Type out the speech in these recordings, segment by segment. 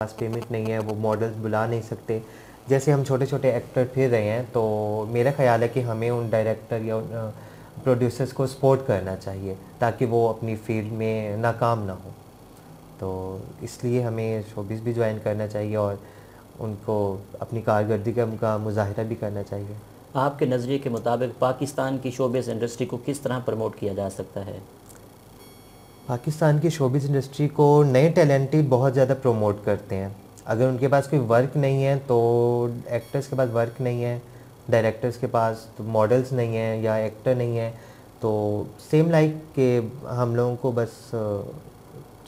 पास payment नहीं है, वो मॉडल्स बुला नहीं सकते। जैसे हम छोटे छोटे एक्टर फिर रहे हैं, तो मेरा ख्याल है कि हमें उन डायरेक्टर या उन प्रोड्यूसर्स को सपोर्ट करना चाहिए ताकि वो अपनी फील्ड में नाकाम ना हो। तो इसलिए हमें शोबिज़ भी ज्वाइन करना चाहिए और उनको अपनी कारकर्दगी का मुजाहिरा भी करना चाहिए। आपके नज़रिए के मुताबिक पाकिस्तान की शोबिज़ इंडस्ट्री को किस तरह प्रमोट किया जा सकता है? पाकिस्तान की शोबिज़ इंडस्ट्री को नए टैलेंटेड बहुत ज़्यादा प्रमोट करते हैं। अगर उनके पास कोई वर्क नहीं है तो एक्टर्स के पास वर्क नहीं है, डायरेक्टर्स के पास तो मॉडल्स नहीं है या एक्टर नहीं है, तो सेम लाइक के हम लोगों को बस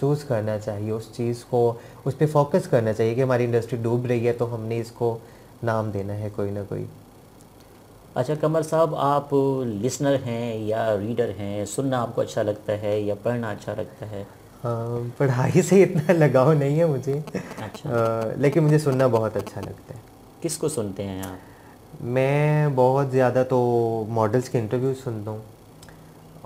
चूज़ करना चाहिए उस चीज़ को, उस पर फोकस करना चाहिए कि हमारी इंडस्ट्री डूब रही है तो हमने इसको नाम देना है कोई ना कोई। अच्छा कमर साहब, आप लिसनर हैं या रीडर हैं? सुनना आपको अच्छा लगता है या पढ़ना अच्छा लगता है? पढ़ाई से इतना लगाव नहीं है मुझे, अच्छा, लेकिन मुझे सुनना बहुत अच्छा लगता है। किसको सुनते हैं आप? मैं बहुत ज़्यादा तो मॉडल्स के इंटरव्यूज़ सुनता हूँ,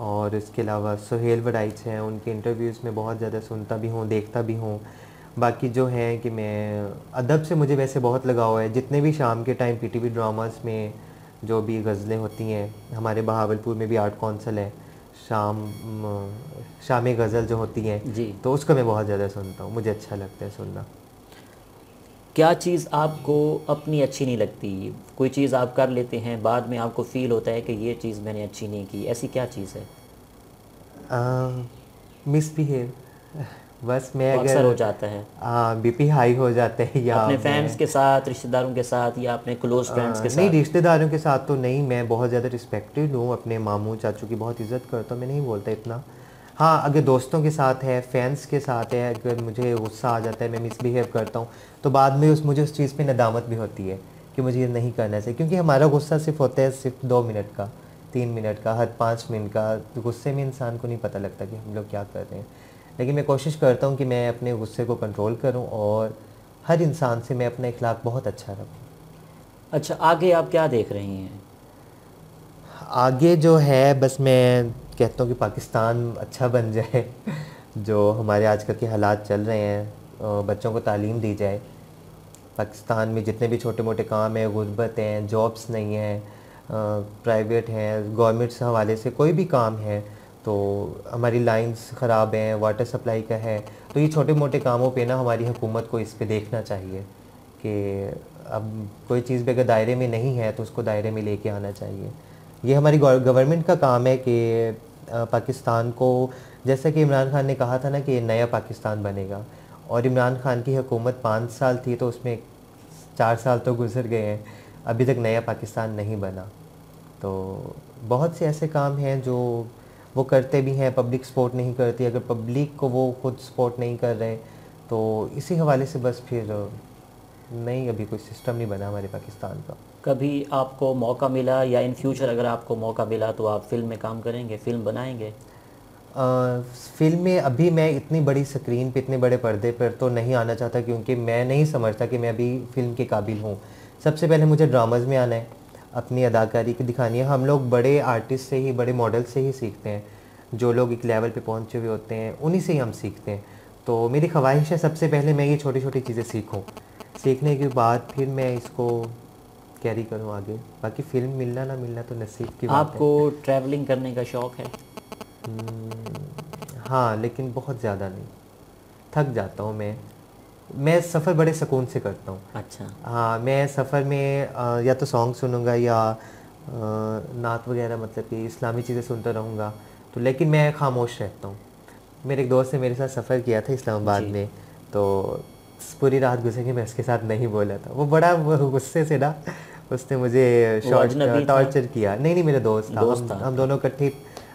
और इसके अलावा सुहेल वडाइच हैं, उनके इंटरव्यूज़ में बहुत ज़्यादा सुनता भी हूँ, देखता भी हूँ। बाकी जो है कि मैं अदब से मुझे वैसे बहुत लगाव है। जितने भी शाम के टाइम पीटीवी ड्रामास में जो भी गज़लें होती हैं, हमारे बहावलपुर में भी आर्ट कौंसल है, शाम गज़ल जो होती हैं, जी। तो उसको मैं बहुत ज़्यादा सुनता हूँ, मुझे अच्छा लगता है सुनना। क्या चीज़ आपको अपनी अच्छी नहीं लगती? कोई चीज़ आप कर लेते हैं, बाद में आपको फ़ील होता है कि ये चीज़ मैंने अच्छी नहीं की, ऐसी क्या चीज़ है? मिसबिहेव। बस मैं वो अक्सर हो अगर जाता है बीपी हाई हो जाता है या अपने फैंस मैं के साथ, रिश्तेदारों के साथ या अपने क्लोज़ फ्रेंड्स के नहीं, साथ? रिश्तेदारों के साथ तो नहीं, मैं बहुत ज़्यादा रिस्पेक्टेड हूँ, अपने मामू चाचू की बहुत इज़्ज़त करता हूँ, मैं नहीं बोलता इतना। हाँ, अगर दोस्तों के साथ है, फैंस के साथ है, अगर मुझे गुस्सा आ जाता है, मैं मिसबिहेव करता हूँ, तो बाद में मुझे उस चीज़ पे नदामत भी होती है कि मुझे ये नहीं करना चाहिए, क्योंकि हमारा गुस्सा सिर्फ होता है सिर्फ 2 मिनट का, 3 मिनट का, हर 5 मिनट का। तो गुस्से में इंसान को नहीं पता लगता कि हम लोग क्या कर रहे हैं। लेकिन मैं कोशिश करता हूँ कि मैं अपने गुस्से को कंट्रोल करूँ और हर इंसान से मैं अपना इखलाक बहुत अच्छा रखूँ। अच्छा, आगे आप क्या देख रही हैं? आगे जो है बस मैं कहता हूँ कि पाकिस्तान अच्छा बन जाए। जो हमारे आजकल के हालात चल रहे हैं, बच्चों को तालीम दी जाए। पाकिस्तान में जितने भी छोटे मोटे काम हैं, गुर्बत हैं, जॉब्स नहीं हैं, प्राइवेट हैं, गवर्नमेंट से हवाले से कोई भी काम है, तो हमारी लाइंस ख़राब हैं, वाटर सप्लाई का है, तो ये छोटे मोटे कामों पे ना हमारी हुकूमत को इस पे देखना चाहिए कि अब कोई चीज़ भी अगर दायरे में नहीं है तो उसको दायरे में लेके आना चाहिए। ये हमारी गवर्नमेंट का काम है कि पाकिस्तान को, जैसा कि इमरान खान ने कहा था ना कि नया पाकिस्तान बनेगा, और इमरान खान की हुकूमत 5 साल थी तो उसमें 4 साल तो गुजर गए हैं, अभी तक नया पाकिस्तान नहीं बना। तो बहुत से ऐसे काम हैं जो वो करते भी हैं, पब्लिक सपोर्ट नहीं करती। अगर पब्लिक को वो खुद सपोर्ट नहीं कर रहे तो इसी हवाले से बस फिर नहीं, अभी कोई सिस्टम नहीं बना हमारे पाकिस्तान का। कभी आपको मौका मिला या इन फ्यूचर अगर आपको मौका मिला तो आप फ़िल्म में काम करेंगे, फ़िल्म बनाएंगे? फ़िल्म में अभी मैं इतनी बड़ी स्क्रीन पे, इतने बड़े पर्दे पर तो नहीं आना चाहता, क्योंकि मैं नहीं समझता कि मैं अभी फ़िल्म के काबिल हूँ। सबसे पहले मुझे ड्रामाज़ में आना है, अपनी अदाकारी की दिखानी है। हम लोग बड़े आर्टिस्ट से ही, बड़े मॉडल से ही सीखते हैं। जो लोग एक लेवल पे पहुँचे हुए होते हैं उन्हीं से ही हम सीखते हैं। तो मेरी ख्वाहिश है सबसे पहले मैं ये छोटी छोटी चीज़ें सीखूँ, सीखने के बाद फिर मैं इसको कैरी करूँ आगे। बाकी फ़िल्म मिलना ना मिलना तो नसीब की बात है। आपको ट्रैवलिंग करने का शौक़ है? हाँ, लेकिन बहुत ज़्यादा नहीं, थक जाता हूँ मैं सफ़र बड़े सुकून से करता हूँ। अच्छा। हाँ, मैं सफ़र में या तो सॉन्ग सुनूँगा या नात वगैरह, मतलब कि इस्लामी चीज़ें सुनता रहूँगा, तो लेकिन मैं खामोश रहता हूँ। मेरे एक दोस्त ने मेरे साथ सफ़र किया था इस्लामाबाद जी। में, तो पूरी रात गुजरी, मैं उसके साथ नहीं बोला था। वो बड़ा गुस्से से ना, उसने मुझे वो अजनबी था? टॉर्चर किया। नहीं नहीं, मेरा दोस्त था, दोस्त हम था हम आपका? दोनों इकट्ठे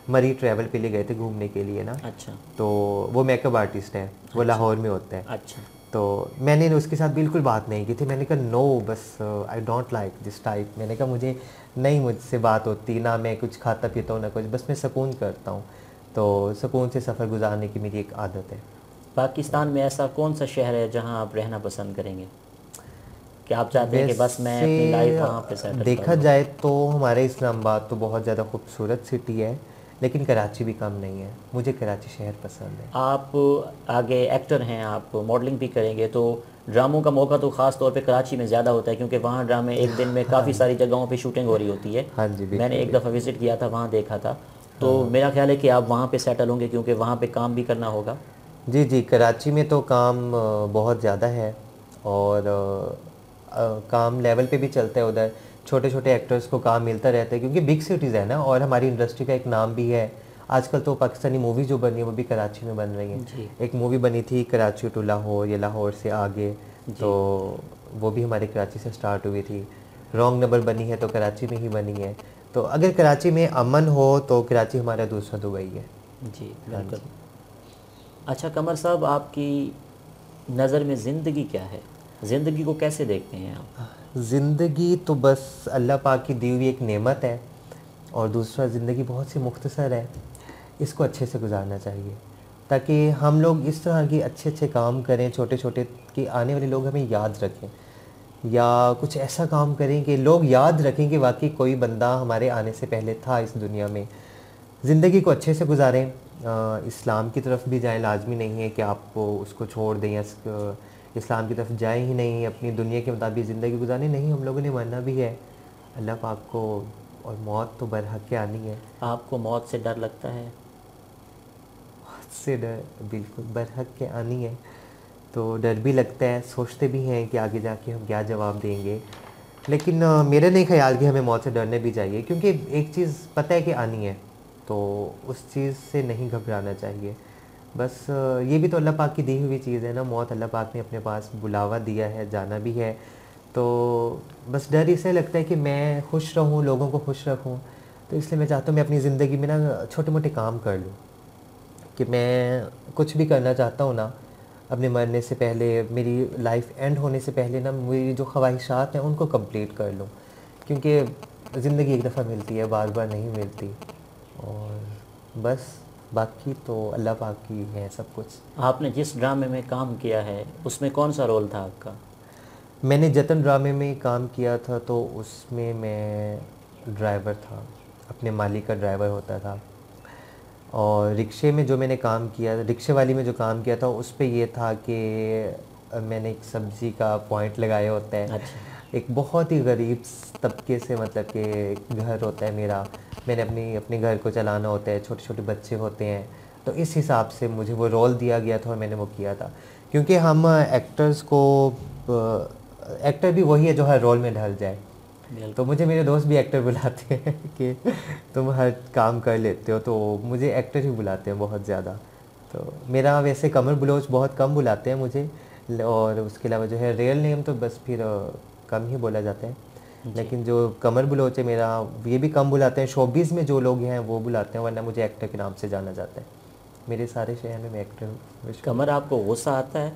मरी ट्रैवल पे लिए गए थे घूमने के लिए ना। अच्छा। तो वो मेकअप आर्टिस्ट है, वो अच्छा। लाहौर में होता है। अच्छा। तो मैंने उसके साथ बिल्कुल बात नहीं की थी, मैंने कहा नो, बस I don't like this type. मैंने कहा मुझे नहीं, मुझसे बात होती ना, मैं कुछ खाता पीता हूँ ना कुछ, बस मैं सुकून करता हूँ। तो सुकून से सफ़र गुजारने की मेरी एक आदत है। पाकिस्तान में ऐसा कौन सा शहर है जहां आप रहना पसंद करेंगे? क्या आप चाहते हैं कि बस मैं अपनी लाइफ वैसे वहाँ पे सेटल कर देखा लूँ? जाए तो हमारे इस्लामाबाद तो बहुत ज़्यादा खूबसूरत सिटी है, लेकिन कराची भी कम नहीं है, मुझे कराची शहर पसंद है। आप आगे एक्टर हैं, आप मॉडलिंग भी करेंगे, तो ड्रामों का मौका तो ख़ास तौर पे कराची में ज़्यादा होता है, क्योंकि वहाँ ड्रामे एक दिन में काफ़ी सारी जगहों पे शूटिंग हो रही होती है। हाँ जी, मैंने बिल्कुल एक दफ़ा बिल्कुल। विज़िट किया था, वहाँ देखा था। तो मेरा ख्याल है कि आप वहाँ पे सेटल होंगे, क्योंकि वहाँ पे काम भी करना होगा। जी जी, कराची में तो काम बहुत ज़्यादा है, और काम लेवल पे भी चलता है उधर। छोटे छोटे एक्टर्स को काम मिलता रहता है, क्योंकि बिग सिटीज़ है ना, और हमारी इंडस्ट्री का एक नाम भी है। आजकल तो पाकिस्तानी मूवी जो बन रही है वो भी कराची में बन रही है। जी एक मूवी बनी थी कराची टू लाहौर या लाहौर से आगे, तो जी। वो भी हमारे कराची से स्टार्ट हुई थी। रॉन्ग नंबर बनी है तो कराची में ही बनी है। तो अगर कराची में अमन हो तो कराची हमारा दूसरा दुबई है। जी हाँ बिल्कुल। जी। अच्छा कमर साहब, आपकी नज़र में ज़िंदगी क्या है? ज़िंदगी को कैसे देखते हैं आप? ज़िंदगी तो बस अल्लाह पाक की दी हुई एक नेमत है, और दूसरा ज़िंदगी बहुत सी मुख्तसर है, इसको अच्छे से गुजारना चाहिए, ताकि हम लोग इस तरह के अच्छे अच्छे काम करें छोटे छोटे, कि आने वाले लोग हमें याद रखें, या कुछ ऐसा काम करें कि लोग याद रखें कि वाकई कोई बंदा हमारे आने से पहले था इस दुनिया में। ज़िंदगी को अच्छे से गुजारें। इस्लाम की तरफ भी जाएं, लाजमी नहीं है कि आपको उसको छोड़ दें, या इस्लाम की तरफ जाएं ही नहीं, अपनी दुनिया के मुताबिक ज़िंदगी गुजारें नहीं, हम लोगों ने मरना भी है अल्लाह पाक को, और मौत तो बरहक के आनी है। आपको मौत से डर लगता है? मौत से डर बिल्कुल बरहक के आनी है, तो डर भी लगता है, सोचते भी हैं कि आगे जाके हम क्या जवाब देंगे। लेकिन मेरा नहीं ख्याल कि हमें मौत से डरने भी चाहिए, क्योंकि एक चीज़ पता है कि आनी है, तो उस चीज़ से नहीं घबराना चाहिए। बस ये भी तो अल्लाह पाक की दी हुई चीज़ है ना, मौत अल्लाह पाक ने अपने पास बुलावा दिया है, जाना भी है। तो बस डर इससे लगता है कि मैं खुश रहूँ, लोगों को खुश रखूँ, तो इसलिए मैं चाहता हूँ मैं अपनी ज़िंदगी में ना छोटे मोटे काम कर लूँ, कि मैं कुछ भी करना चाहता हूँ ना, अपने मरने से पहले, मेरी लाइफ एंड होने से पहले ना, मेरी जो ख्वाहिशात हैं उनको कंप्लीट कर लूँ, क्योंकि ज़िंदगी एक दफ़ा मिलती है, बार बार नहीं मिलती। और बस बाकी तो अल्लाह पाक की है सब कुछ। आपने जिस ड्रामे में काम किया है उसमें कौन सा रोल था आपका? मैंने जतन ड्रामे में काम किया था, तो उसमें मैं ड्राइवर था, अपने मालिक का ड्राइवर होता था। और रिक्शे में जो मैंने काम किया, रिक्शे वाली में जो काम किया था, उस पे ये था कि मैंने एक सब्ज़ी का पॉइंट लगाया होता है। अच्छा। एक बहुत ही गरीब तबके से, मतलब कि एक घर होता है मेरा, मैंने अपने घर को चलाना होता है, छोटे छोटे बच्चे होते हैं, तो इस हिसाब से मुझे वो रोल दिया गया था और मैंने वो किया था। क्योंकि हम एक्टर्स को, एक्टर भी वही है जो हर रोल में ढल जाए, तो बिल्कुल। मुझे मेरे दोस्त भी एक्टर बुलाते हैं कि तुम हर काम कर लेते हो, तो मुझे एक्टर ही बुलाते हैं बहुत ज़्यादा। तो मेरा वैसे कमर बलोच बहुत कम बुलाते हैं मुझे, और उसके अलावा जो है रियल नेम तो बस फिर कम ही बोला जाता है। जी। लेकिन जो कमर बलोच है मेरा, ये भी कम बुलाते हैं, शोबिज़ में जो लोग हैं वो बुलाते हैं, वरना मुझे एक्टर के नाम से जाना जाता है। मेरे सारे शहर में मैं एक्टर हूँ, मशहूर कमर, हूँ। आपको गुस्सा आता है?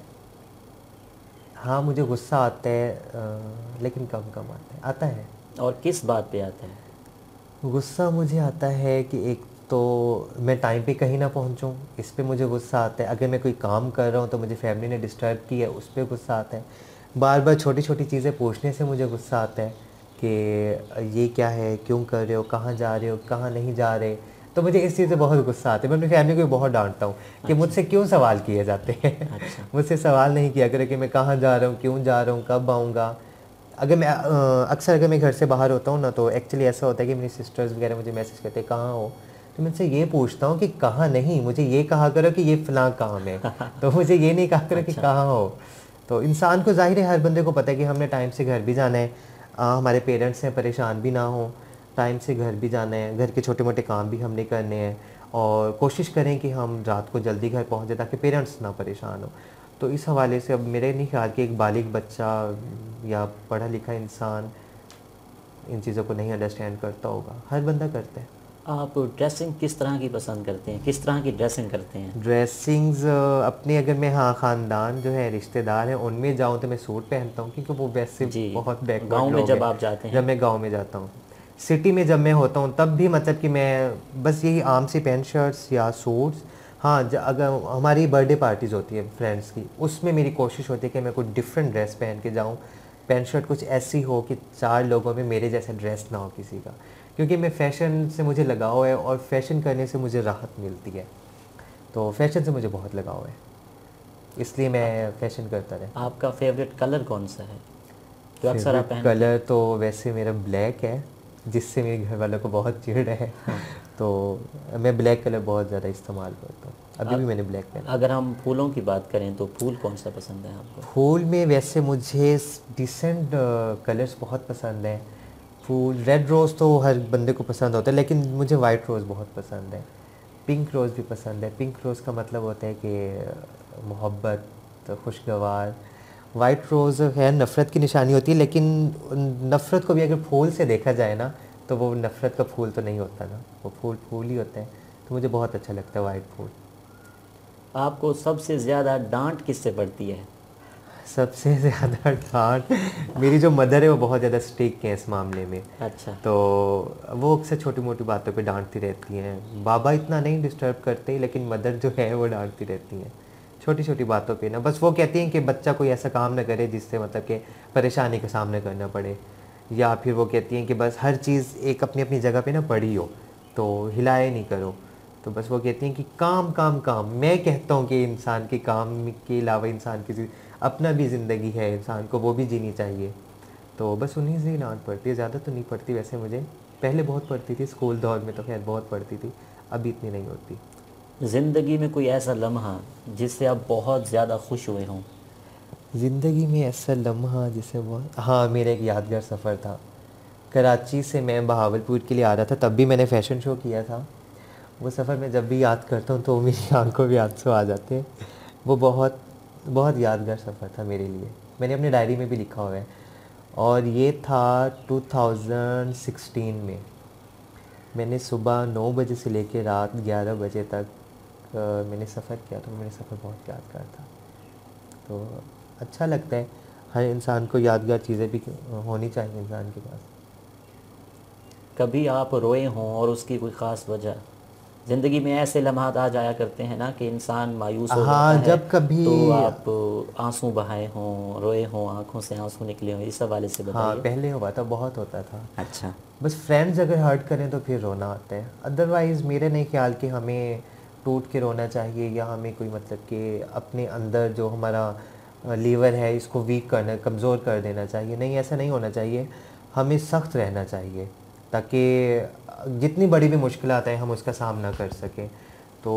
हाँ, मुझे गुस्सा आता है, लेकिन कम कम आता है। और किस बात पे आता है? गुस्सा मुझे आता है कि एक तो मैं टाइम पे कहीं ना पहुंचूं, इस पे मुझे गुस्सा आता है। अगर मैं कोई काम कर रहा हूं तो मुझे फैमिली ने डिस्टर्ब किया है, उस पर गुस्सा आता है। बार बार छोटी छोटी चीज़ें पूछने से मुझे गुस्सा आता है कि ये क्या है, क्यों कर रहे हो, कहाँ जा रहे हो, कहाँ नहीं जा रहे। तो मुझे इस चीज़ से बहुत गुस्सा आता है। मैं अपनी फैमिली को भी बहुत डांटता हूँ कि अच्छा। मुझसे क्यों सवाल किए जाते हैं अच्छा। मुझसे सवाल नहीं किया करें कि मैं कहाँ जा रहा हूँ, क्यों जा रहा हूँ, कब आऊँगा। अगर मैं अक्सर अगर मैं घर से बाहर होता हूँ ना, तो एक्चुअली ऐसा होता है कि मेरी सिस्टर्स वगैरह मुझे मैसेज करते हैं कहाँ हो, तो मैं उनसे ये पूछता हूँ कि कहाँ नहीं, मुझे ये कहा करो कि ये फ़लाँ काम है, तो मुझे ये नहीं कहा करो कि अच्छा। कहाँ हो। तो इंसान को ज़ाहिर है, हर बंदे को पता है कि हमने टाइम से घर भी जाना है, हमारे पेरेंट्स हैं परेशान भी ना हो, टाइम से घर भी जाना है, घर के छोटे मोटे काम भी हमने करने हैं, और कोशिश करें कि हम रात को जल्दी घर पहुँच जाए ताकि पेरेंट्स ना परेशान हो। तो इस हवाले से अब मेरे नहीं ख्याल कि एक बालिग बच्चा या पढ़ा लिखा इंसान इन चीज़ों को नहीं अंडरस्टैंड करता होगा, हर बंदा करता है। आप ड्रेसिंग किस तरह की पसंद करते हैं? किस तरह की ड्रेसिंग करते हैं? ड्रेसिंग्स अपने, अगर मैं, हाँ, ख़ानदान जो है, रिश्तेदार हैं, उनमें जाऊँ तो मैं सूट पहनता हूँ, क्योंकि वो वैसे जी। बहुत बैकवर्ड गांव में लोग जब हैं। आप जाते जब हैं? मैं गांव में जाता हूँ, सिटी में जब मैं होता हूँ, तब भी मतलब कि मैं बस यही आम सी पैंट शर्ट्स या सूट्स। हाँ, अगर हमारी बर्थडे पार्टीज़ होती है फ्रेंड्स की, उसमें मेरी कोशिश होती है कि मैं कुछ डिफरेंट ड्रेस पहन के जाऊँ, पैंट शर्ट कुछ ऐसी हो कि 4 लोगों में मेरे जैसा ड्रेस ना हो किसी का। क्योंकि मैं फ़ैशन से मुझे लगाव है और फ़ैशन करने से मुझे राहत मिलती है। तो फ़ैशन से मुझे बहुत लगाव है, इसलिए मैं फ़ैशन करता रहता हूँ। आपका फेवरेट कलर कौन सा है जो अक्सर आप फेवरेट पहनते हैं? कलर तो वैसे मेरा ब्लैक है, जिससे मेरे घर वालों को बहुत चिढ़ है। हाँ। तो मैं ब्लैक कलर बहुत ज़्यादा इस्तेमाल करता हूँ, अभी भी अ- मैंने ब्लैक पहना। अगर हम फूलों की बात करें तो फूल कौन सा पसंद है आपको? फूल में वैसे मुझे डिसेंट कलर्स बहुत पसंद हैं। फूल रेड रोज़ तो हर बंदे को पसंद होता है, लेकिन मुझे वाइट रोज़ बहुत पसंद है। पिंक रोज़ भी पसंद है। पिंक रोज़ का मतलब होता है कि मोहब्बत, खुशगवार। वाइट रोज़ है नफ़रत की निशानी होती है, लेकिन नफ़रत को भी अगर फूल से देखा जाए ना, तो वो नफ़रत का फूल तो नहीं होता ना, वो फूल फूल ही होते हैं। तो मुझे बहुत अच्छा लगता है वाइट फूल। आपको सबसे ज़्यादा डांट किससे पड़ती है? सबसे ज़्यादा डांट मेरी जो मदर है वो बहुत ज़्यादा स्ट्रिक्ट है इस मामले में। अच्छा। तो वो अक्सर छोटी मोटी बातों पे डांटती रहती हैं। बाबा इतना नहीं डिस्टर्ब करते, लेकिन मदर जो है वो डांटती रहती हैं छोटी छोटी बातों पे ना। बस वो कहती हैं कि बच्चा कोई ऐसा काम ना करे जिससे मतलब कि परेशानी का सामना करना पड़े, या फिर वो कहती हैं कि बस हर चीज़ एक अपनी अपनी जगह पे ना पड़ी हो, तो हिलाए नहीं करो। तो बस वो कहती हैं कि काम काम काम। मैं कहता हूँ कि इंसान के काम के अलावा इंसान की अपना भी ज़िंदगी है, इंसान को वो भी जीनी चाहिए। तो बस उन्हीं से ही डांट पड़ती है, ज़्यादा तो नहीं पड़ती वैसे मुझे। पहले बहुत पड़ती थी, स्कूल दौर में तो खैर बहुत पड़ती थी, अभी इतनी नहीं होती। ज़िंदगी में कोई ऐसा लम्हा जिससे आप बहुत ज़्यादा खुश हुए हों? ज़िंदगी में ऐसा लम्हा जिसे बहुत, हाँ, मेरा एक यादगार सफ़र था। कराची से मैं बहावलपुर के लिए आ रहा था, तब भी मैंने फ़ैशन शो किया था। वो सफ़र मैं जब भी याद करता हूँ तो मेरी आंखों में आंसू आ जाते हैं। वो बहुत बहुत यादगार सफ़र था मेरे लिए, मैंने अपनी डायरी में भी लिखा हुआ है। और ये था 2016 में। मैंने सुबह 9 बजे से लेकर रात 11 बजे तक मैंने सफ़र किया, तो मेरा सफ़र बहुत यादगार था। तो अच्छा लगता है, हर इंसान को यादगार चीज़ें भी होनी चाहिए इंसान के पास। कभी आप रोए हों और उसकी कोई ख़ास वजह? ज़िंदगी में ऐसे लम्हात आ जाया करते हैं ना कि इंसान मायूस हो जाता हाँ, है, जब कभी, तो आप आंसू बहाए हों, रोए हों, आंखों से आंसू निकले हों, इस हवाले से हाँ, बताइए। पहले हुआ था, बहुत होता था। अच्छा। बस फ्रेंड्स अगर हर्ट करें तो फिर रोना आता है, अदरवाइज़ मेरे नहीं ख्याल कि हमें टूट के रोना चाहिए, या हमें कोई मतलब कि अपने अंदर जो हमारा लीवर है इसको वीक करना, कमज़ोर कर देना चाहिए। नहीं, ऐसा नहीं होना चाहिए। हमें सख्त रहना चाहिए, ताकि जितनी बड़ी भी मुश्किलात आए हम उसका सामना कर सकें। तो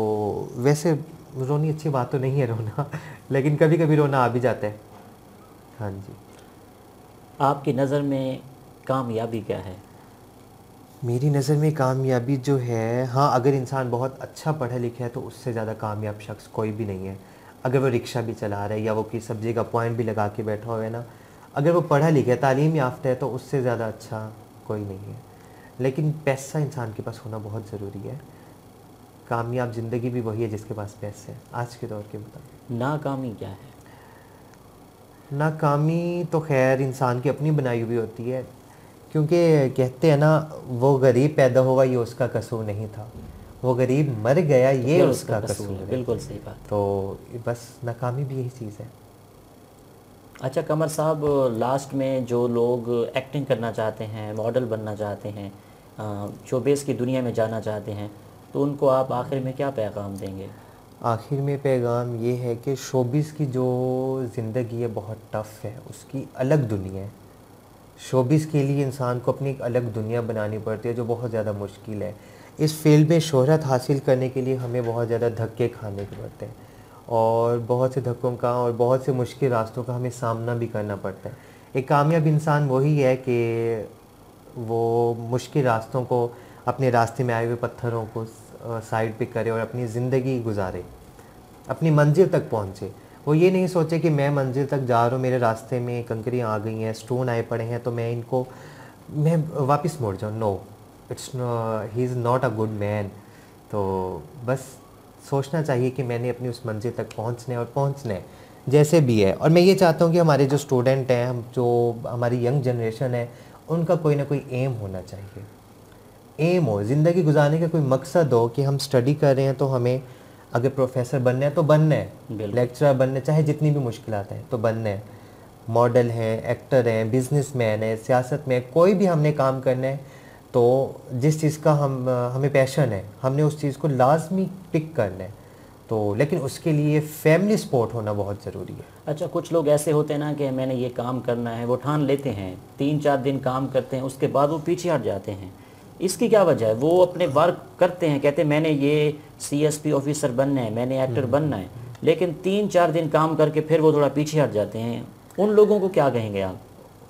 वैसे रोनी अच्छी बात तो नहीं है रोना, लेकिन कभी कभी रोना आ भी जाता है। हाँ जी। आपकी नज़र में कामयाबी क्या है? मेरी नज़र में कामयाबी जो है, हाँ, अगर इंसान बहुत अच्छा पढ़ा लिखा है तो उससे ज़्यादा कामयाब शख्स कोई भी नहीं है। अगर वो रिक्शा भी चला रहा है, या वो किसी सब्ज़ी का पॉइंट भी लगा के बैठा हुआ है ना, अगर वो पढ़ा लिखा है, तालीम याफ्ता है, तो उससे ज़्यादा अच्छा कोई नहीं है। लेकिन पैसा इंसान के पास होना बहुत ज़रूरी है। कामयाब ज़िंदगी भी वही है जिसके पास पैसे हैं, आज के दौर के मुताबिक। नाकामी क्या है? नाकामी तो खैर इंसान की अपनी बनाई हुई होती है, क्योंकि कहते हैं ना, वो गरीब पैदा हुआ ये उसका कसूर नहीं था, वो गरीब मर गया तो ये फिर उसका उसका कसूर है, कसूर है। बिल्कुल सही बात। तो बस नाकामी भी यही चीज़ है। अच्छा कमर साहब, लास्ट में जो लोग एक्टिंग करना चाहते हैं, मॉडल बनना चाहते हैं, शोबिज़ की दुनिया में जाना चाहते हैं, तो उनको आप आखिर में क्या पैगाम देंगे? आखिर में पैगाम ये है कि शोबिस की जो ज़िंदगी है बहुत टफ़ है, उसकी अलग दुनिया है। शोबिस के लिए इंसान को अपनी एक अलग दुनिया बनानी पड़ती है, जो बहुत ज़्यादा मुश्किल है। इस फील्ड में शोहरत हासिल करने के लिए हमें बहुत ज़्यादा धक्के खाने के पड़ते हैं, और बहुत से धक्कों का और बहुत से मुश्किल रास्तों का हमें सामना भी करना पड़ता है। एक कामयाब इंसान वही है कि वो मुश्किल रास्तों को, अपने रास्ते में आए हुए पत्थरों को साइड पे करे और अपनी ज़िंदगी गुजारे, अपनी मंजिल तक पहुँचे। वो ये नहीं सोचे कि मैं मंजिल तक जा रहा हूँ, मेरे रास्ते में कंकरियाँ आ गई हैं, स्टोन आए पड़े हैं, तो मैं वापस मुड़ जाऊँ। No, it's he is not a good man. तो बस सोचना चाहिए कि मैंने अपनी उस मंजिल तक पहुँचना है, और पहुँचना है जैसे भी है। और मैं ये चाहता हूँ कि हमारे जो स्टूडेंट हैं, हम जो हमारी यंग जनरेशन है, उनका कोई ना कोई एम होना चाहिए। एम हो, ज़िंदगी गुजारने का कोई मकसद हो कि हम स्टडी कर रहे हैं तो हमें अगर प्रोफेसर बनना है तो बनना है, बिल्कुल। लेक्चरर बनना है, चाहे जितनी भी मुश्किलात हैं तो बनना है। मॉडल हैं, एक्टर हैं, बिजनेसमैन है, सियासत में कोई भी हमने काम करना है, तो जिस चीज़ का हमें पैशन है, हमने उस चीज़ को लाजमी टिक करना है। तो लेकिन उसके लिए फैमिली सपोर्ट होना बहुत ज़रूरी है। अच्छा, कुछ लोग ऐसे होते हैं ना कि मैंने ये काम करना है, वो ठान लेते हैं, 3-4 दिन काम करते हैं, उसके बाद वो पीछे हट जाते हैं। इसकी क्या वजह है? वो अपने वर्क करते हैं, कहते हैं मैंने ये सीएसपी ऑफिसर बनना है, मैंने एक्टर बनना है, लेकिन 3-4 दिन काम करके फिर वो थोड़ा पीछे हट जाते हैं। उन लोगों को क्या कहेंगे आप?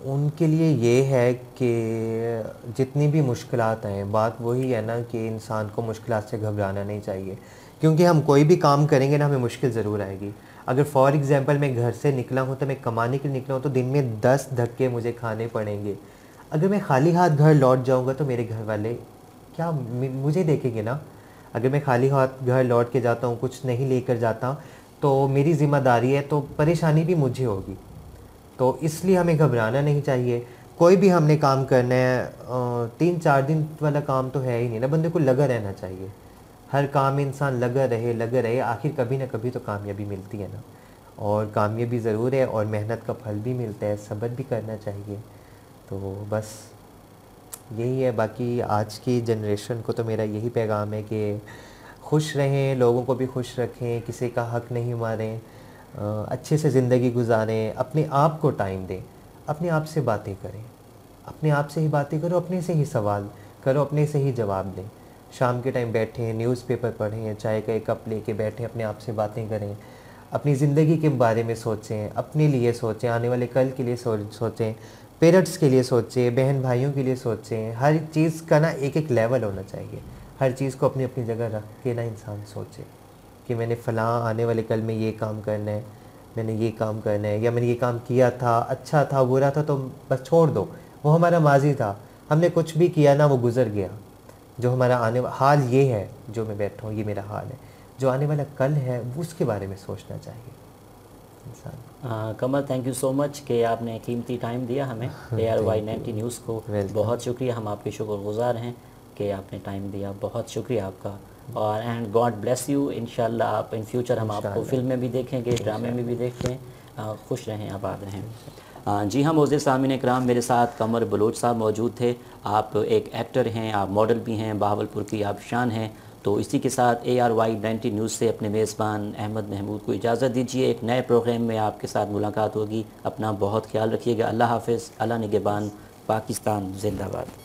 उनके लिए ये है कि जितनी भी मुश्किलात आएँ, बात वही है ना कि इंसान को मुश्किलात से घबराना नहीं चाहिए, क्योंकि हम कोई भी काम करेंगे ना, हमें मुश्किल ज़रूर आएगी। अगर फॉर एग्ज़ाम्पल मैं घर से निकला हूँ, तो मैं कमाने के लिए निकला हूँ, तो दिन में 10 धक्के मुझे खाने पड़ेंगे। अगर मैं खाली हाथ घर लौट जाऊँगा तो मेरे घर वाले क्या मुझे देखेंगे ना। अगर मैं खाली हाथ घर लौट के जाता हूँ, कुछ नहीं लेकर जाता, तो मेरी ज़िम्मेदारी है, तो परेशानी भी मुझे होगी। तो इसलिए हमें घबराना नहीं चाहिए। कोई भी हमने काम करना है, 3-4 दिन वाला काम तो है ही नहीं ना, बंदे को लगा रहना चाहिए। हर काम में इंसान लगा रहे, आखिर कभी ना कभी तो कामयाबी मिलती है ना। और कामयाबी ज़रूर है, और मेहनत का फल भी मिलता है, सब्र भी करना चाहिए। तो बस यही है। बाकी आज की जनरेशन को तो मेरा यही पैगाम है कि खुश रहें, लोगों को भी खुश रखें, किसी का हक नहीं मारें, अच्छे से ज़िंदगी गुजारें, अपने आप को टाइम दें, अपने आप से बातें करें, अपने आप से ही बातें करो, अपने से ही सवाल करो, अपने से ही जवाब दें। शाम के टाइम बैठें, न्यूज़पेपर पढ़ें, चाय का एक कप लेके बैठें, अपने आप से बातें करें, अपनी ज़िंदगी के बारे में सोचें, अपने लिए सोचें, आने वाले कल के लिए सोचें, पेरेंट्स के लिए सोचें, बहन भाइयों के लिए सोचें। हर चीज़ का ना एक एक लेवल होना चाहिए। हर चीज़ को अपनी अपनी जगह रख के ना इंसान सोचे कि मैंने फ़लाँ आने वाले कल में ये काम करना है, मैंने ये काम करना है, या मैंने ये काम किया था, अच्छा था बुरा था तो बस छोड़ दो, वो हमारा माजी था, हमने कुछ भी किया ना, वो गुज़र गया। जो हमारा हाल ये है, जो मैं बैठा हूँ ये मेरा हाल है, जो आने वाला कल है वो उसके बारे में सोचना चाहिए इंसान। कमर, थैंक यू सो मच कि आपने कीमती टाइम दिया हमें ARY90 न्यूज़ को। बहुत शुक्रिया, हम आपके शुक्रगुजार हैं कि आपने टाइम दिया, बहुत शुक्रिया आपका। और एंड गॉड ब्लेस यू। इंशाल्लाह आप इन फ्यूचर हम आपको फिल्म में भी देखेंगे, ड्रामे में भी देखें। खुश रहें, आबाद रहें। जी हाँ, मोअज़्ज़िज़ सामीन इकराम, मेरे साथ कमर बलोच साहब मौजूद थे। आप एक एक्टर हैं, आप मॉडल भी हैं, बहावलपुर की आप शान हैं। तो इसी के साथ ARY90 न्यूज़ से अपने मेज़बान अहमद महमूद को इजाज़त दीजिए। एक नए प्रोग्राम में आपके साथ मुलाकात होगी। अपना बहुत ख्याल रखिएगा। अल्लाह हाफ़िज़, अल्लाह निगहबान, पाकिस्तान जिंदाबाद।